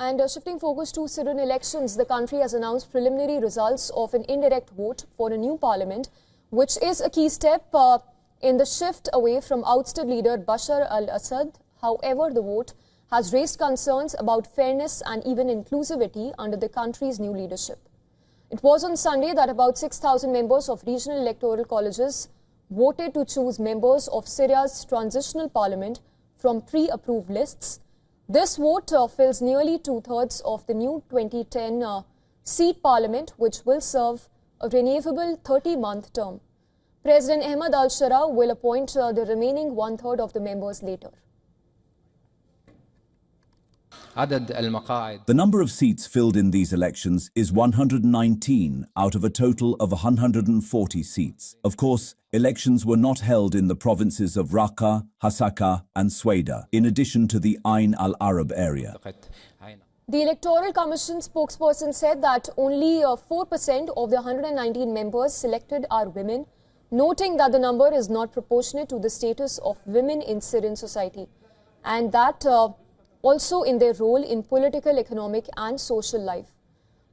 And shifting focus to Syrian elections, the country has announced preliminary results of an indirect vote for a new parliament, which is a key step in the shift away from ousted leader Bashar al-Assad. However, the vote has raised concerns about fairness and even inclusivity under the country's new leadership. It was on Sunday that about 6,000 members of regional electoral colleges voted to choose members of Syria's transitional parliament from pre-approved lists. This vote fills nearly two-thirds of the new 2010 seat parliament, which will serve a renewable 30-month term. President Ahmad al-Shara will appoint the remaining one-third of the members later. The number of seats filled in these elections is 119 out of a total of 140 seats. Of course, elections were not held in the provinces of Raqqa, Hasaka and Sweda, in addition to the Ain al-Arab area. The Electoral Commission spokesperson said that only 4% of the 119 members selected are women, noting that the number is not proportionate to the status of women in Syrian society, and that also in their role in political, economic and social life.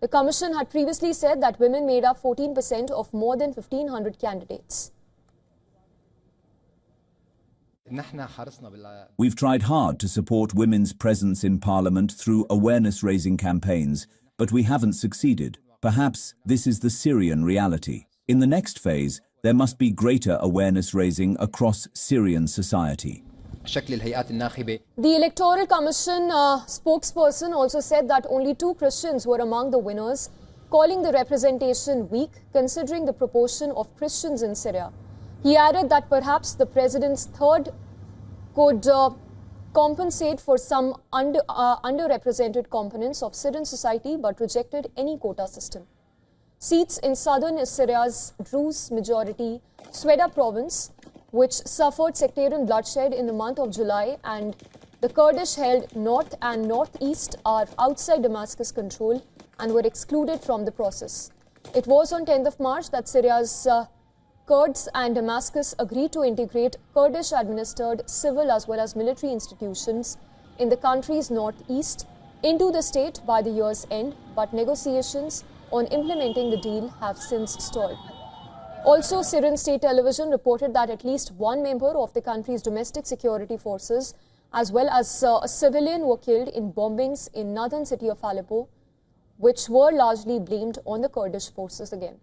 The Commission had previously said that women made up 14% of more than 1,500 candidates. We've tried hard to support women's presence in Parliament through awareness-raising campaigns, but we haven't succeeded. Perhaps this is the Syrian reality. In the next phase, there must be greater awareness-raising across Syrian society. The Electoral Commission spokesperson also said that only 2 Christians were among the winners, calling the representation weak considering the proportion of Christians in Syria. He added that perhaps the president's third could compensate for some underrepresented components of Syrian society, but rejected any quota system. Seats in southern Syria's Druze majority Sweda province, which suffered sectarian bloodshed in the month of July, and the Kurdish-held north and northeast are outside Damascus control and were excluded from the process. It was on 10th of March that Syria's Kurds and Damascus agreed to integrate Kurdish-administered civil as well as military institutions in the country's northeast into the state by the year's end, but negotiations on implementing the deal have since stalled. Also, Syrian state television reported that at least one member of the country's domestic security forces, as well as a civilian, were killed in bombings in northern city of Aleppo, which were largely blamed on the Kurdish forces again.